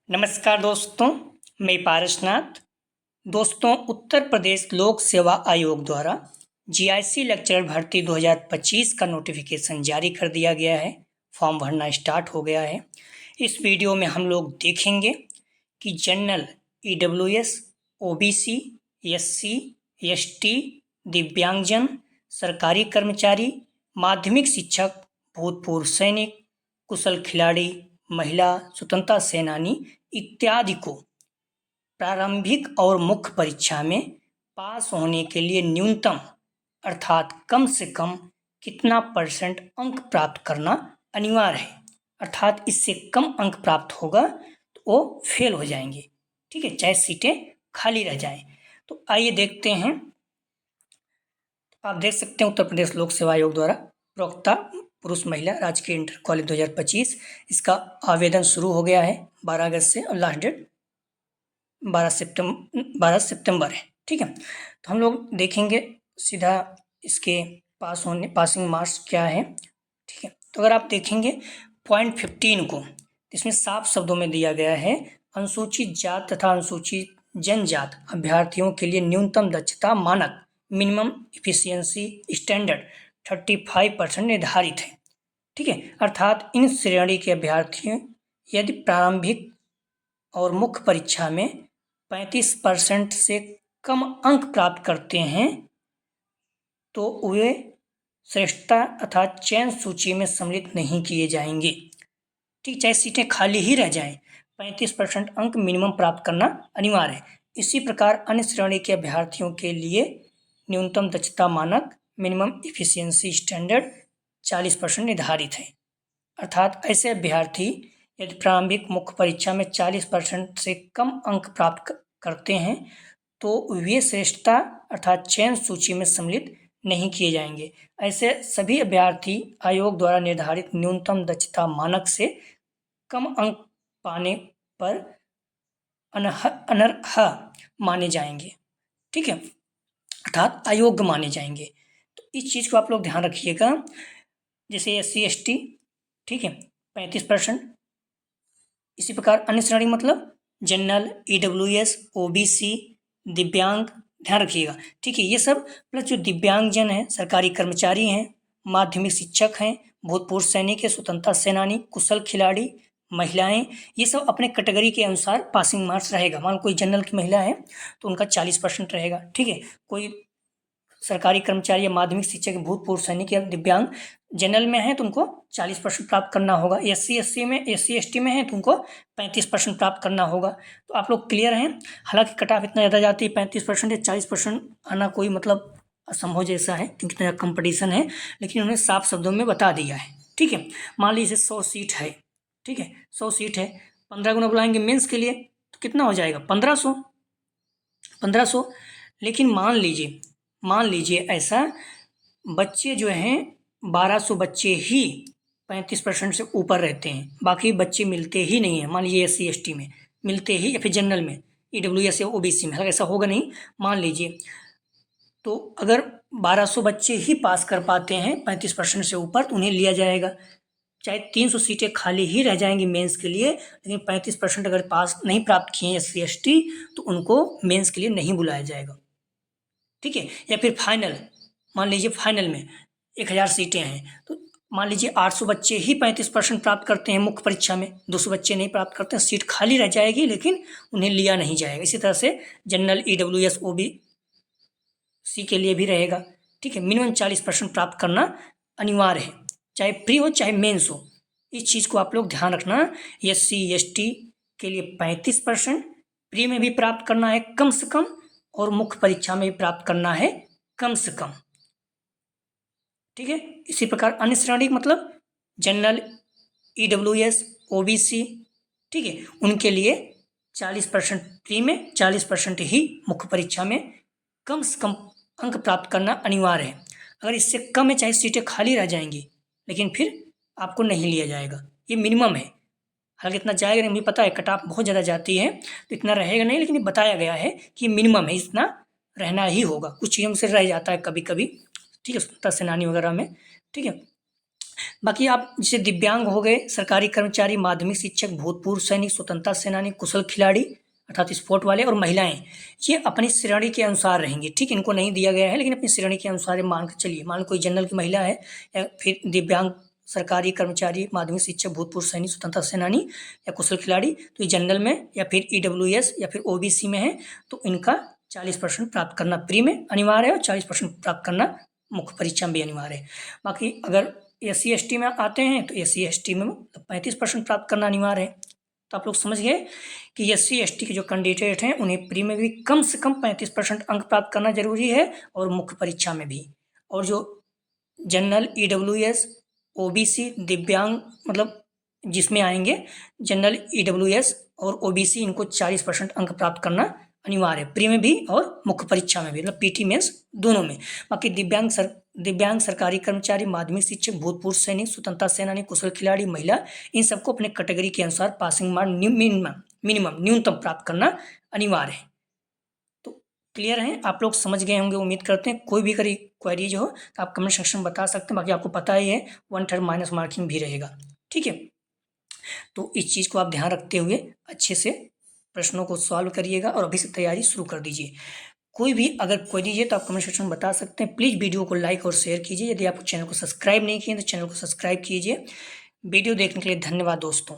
नमस्कार दोस्तों, मैं पारसनाथ। दोस्तों, उत्तर प्रदेश लोक सेवा आयोग द्वारा जीआईसी लेक्चरर भर्ती 2025 का नोटिफिकेशन जारी कर दिया गया है। फॉर्म भरना स्टार्ट हो गया है। इस वीडियो में हम लोग देखेंगे कि general, EWS, OBC, SC, ST, दिव्यांगजन, सरकारी कर्मचारी, माध्यमिक शिक्षक, भूतपूर्व सैनिक, कुशल खिलाड़ी, महिला, स्वतंत्रता सेनानी इत्यादि को प्रारंभिक और मुख्य परीक्षा में पास होने के लिए न्यूनतम अर्थात कम से कम कितना % अंक प्राप्त करना अनिवार्य है। अर्थात इससे कम अंक प्राप्त होगा तो वो फेल हो जाएंगे। ठीक है, चाहे सीटें खाली रह जाएं। तो आइए देखते हैं। आप देख सकते हैं उत्तर प्रदेश लोक सेवा आयोग द्वारा प्रवक्ता पुरुष महिला राजकीय इंटर कॉलेज 2025 इसका आवेदन शुरू हो गया है 12 अगस्त से और लास्ट डेट 12 सितंबर है। ठीक है, तो हम लोग देखेंगे सीधा इसके पासिंग मार्क्स क्या है। ठीक है, तो अगर आप देखेंगे पॉइंट 15 को, इसमें साफ शब्दों में दिया गया है अनुसूचित जात तथा अनुसूचित जनजात अभ्यर्थियों के लिए न्यूनतम दक्षता मानक मिनिमम इफिशियंसी स्टैंडर्ड 35% निर्धारित है। ठीक है, अर्थात इन श्रेणी के अभ्यर्थियों यदि प्रारंभिक और मुख्य परीक्षा में 35% से कम अंक प्राप्त करते हैं तो वे श्रेष्ठता अर्थात चयन सूची में सम्मिलित नहीं किए जाएंगे। ठीक, चाहे सीटें खाली ही रह जाएं, 35% अंक मिनिमम प्राप्त करना अनिवार्य है। इसी प्रकार अन्य श्रेणी के अभ्यर्थियों के लिए न्यूनतम दक्षता मानक मिनिमम इफिशियंसी स्टैंडर्ड 40% निर्धारित है। अर्थात ऐसे अभ्यर्थी यदि प्रारंभिक मुख्य परीक्षा में 40% से कम अंक प्राप्त करते हैं तो वे श्रेष्ठता अर्थात चयन सूची में सम्मिलित नहीं किए जाएंगे। ऐसे सभी अभ्यर्थी आयोग द्वारा निर्धारित न्यूनतम दक्षता मानक से कम अंक पाने पर अनर्ह माने जाएंगे। ठीक है, अर्थात अयोग्य माने जाएंगे। तो इस चीज़ को आप लोग ध्यान रखिएगा। जैसे SC ST, ठीक है, 35%। इसी प्रकार अन्य श्रेणी मतलब जनरल, EWS, OBC, दिव्यांग, ध्यान रखिएगा। ठीक है, ये सब प्लस जो दिव्यांगजन हैं, सरकारी कर्मचारी हैं, माध्यमिक शिक्षक हैं, भूतपूर्व सैनिक है, स्वतंत्रता सेनानी, कुशल खिलाड़ी, महिलाएं, ये सब अपने कैटेगरी के अनुसार पासिंग मार्क्स रहेगा। मान कोई जनरल की महिला है तो उनका 40% रहेगा। ठीक है, कोई सरकारी कर्मचारी या माध्यमिक शिक्षक, भूतपूर्व सैनिक या दिव्यांग जनरल में है तो उनको 40% प्राप्त करना होगा। SC ST में है तो उनको 35% प्राप्त करना होगा। तो आप लोग क्लियर हैं। हालांकि कट ऑफ इतना ज़्यादा जाती है, 35% या 40% आना कोई मतलब असंभव जैसा है क्योंकि इतना कंपटीशन है, लेकिन उन्होंने साफ शब्दों में बता दिया है। ठीक है, मान लीजिए 100 सीट है। ठीक है, 100 सीट है, 15 गुना बुलाएंगे मेंस के लिए तो कितना हो जाएगा? 1500। लेकिन मान लीजिए ऐसा बच्चे जो हैं 1200 बच्चे ही 35% से ऊपर रहते हैं, बाकी बच्चे मिलते ही नहीं है। मान लीजिए SC ST में मिलते ही, या फिर जनरल में, EWS या OBC में, ऐसा होगा नहीं। मान लीजिए तो अगर 1200 बच्चे ही पास कर पाते हैं 35% से ऊपर तो उन्हें लिया जाएगा। चाहे 300 सीटें खाली ही रह जाएंगी मेंस के लिए, लेकिन 35% अगर पास नहीं प्राप्त किए SC ST तो उनको मेंस के लिए नहीं बुलाया जाएगा। ठीक है, या फिर फाइनल, मान लीजिए फाइनल में 1000 सीटें हैं तो मान लीजिए 800 बच्चे ही 35% प्राप्त करते हैं मुख्य परीक्षा में, 200 बच्चे नहीं प्राप्त करते हैं, सीट खाली रह जाएगी लेकिन उन्हें लिया नहीं जाएगा। इसी तरह से जनरल, EWS, OBC के लिए भी रहेगा। ठीक है, मिनिमम 40% प्राप्त करना अनिवार्य है, चाहे प्री हो चाहे मेंस हो। इस चीज़ को आप लोग ध्यान रखना। SC ST के लिए 35%, प्री में भी प्राप्त करना है कम से कम और मुख्य परीक्षा में भी प्राप्त करना है कम से कम। ठीक है, इसी प्रकार अन्य श्रेणी मतलब जनरल, EWS, OBC, ठीक है, उनके लिए 40% प्री में, 40% ही मुख्य परीक्षा में कम से कम अंक प्राप्त करना अनिवार्य है। अगर इससे कम है, चाहे सीटें खाली रह जाएंगी, लेकिन फिर आपको नहीं लिया जाएगा। ये मिनिमम है। हालांकि इतना जाएगा नहीं, मुझे पता है कट ऑफ बहुत ज़्यादा जाती है तो इतना रहेगा नहीं, लेकिन ये बताया गया है कि मिनिमम है, इतना रहना ही होगा। कुछ चीज़ों से रह जाता है कभी कभी। ठीक है, स्वतंत्रता सेनानी वगैरह में। ठीक है, बाकी आप जैसे दिव्यांग हो गए, सरकारी कर्मचारी, माध्यमिक शिक्षक, भूतपूर्व सैनिक, स्वतंत्रता सेनानी, कुशल खिलाड़ी अर्थात स्पोर्ट वाले और महिलाएं, ये अपनी श्रेणी के अनुसार रहेंगी। ठीक, इनको नहीं दिया गया है लेकिन अपनी श्रेणी के अनुसार मान के चलिए। मान लो कोई जनरल की महिला है या फिर दिव्यांग, सरकारी कर्मचारी, माध्यमिक शिक्षक, भूतपूर्व सैनिक, स्वतंत्रता सेनानी या कुशल खिलाड़ी, तो ये जनरल में या फिर ईडब्ल्यूएस या फिर ओबीसी में है, तो इनका 40% प्राप्त करना प्री में अनिवार्य है और 40% प्राप्त करना मुख्य परीक्षा में भी अनिवार्य है। बाकी अगर SC ST में आते हैं तो SC ST में 35% प्राप्त करना अनिवार्य है। तो आप लोग समझ गए कि SC ST के जो कैंडिडेट हैं उन्हें प्री में भी कम से कम 35% अंक प्राप्त करना जरूरी है और मुख्य परीक्षा में भी। और जो जनरल, ईडब्ल्यूएस, ओबीसी, दिव्यांग मतलब जिसमें आएंगे जनरल, ईडब्ल्यूएस और ओबीसी, इनको 40% अंक प्राप्त करना अनिवार्य है प्री में भी और मुख्य परीक्षा में भी, मतलब पीटी मेंस दोनों में। बाकी दिव्यांग, सरकारी कर्मचारी, माध्यमिक शिक्षक, भूतपूर्व सैनिक, स्वतंत्रता सेनानी, कुशल खिलाड़ी, महिला, इन सबको अपने कैटेगरी के अनुसार पासिंग मार्क मिनिमम न्यूनतम प्राप्त करना अनिवार्य है। तो क्लियर है, आप लोग समझ गए होंगे उम्मीद करते हैं। कोई भी क्वेरीज हो तो आप कमेंट सेक्शन में बता सकते हैं। बाकी आपको पता ही है 1/3 माइनस मार्किंग भी रहेगा। ठीक है, तो इस चीज़ को आप ध्यान रखते हुए अच्छे से प्रश्नों को सॉल्व करिएगा और अभी से तैयारी शुरू कर दीजिए। कोई भी अगर क्वेरी है तो आप कमेंट सेक्शन में बता सकते हैं। प्लीज़ वीडियो को लाइक और शेयर कीजिए। यदि आप चैनल को सब्सक्राइब नहीं किए तो चैनल को सब्सक्राइब कीजिए। वीडियो देखने के लिए धन्यवाद दोस्तों।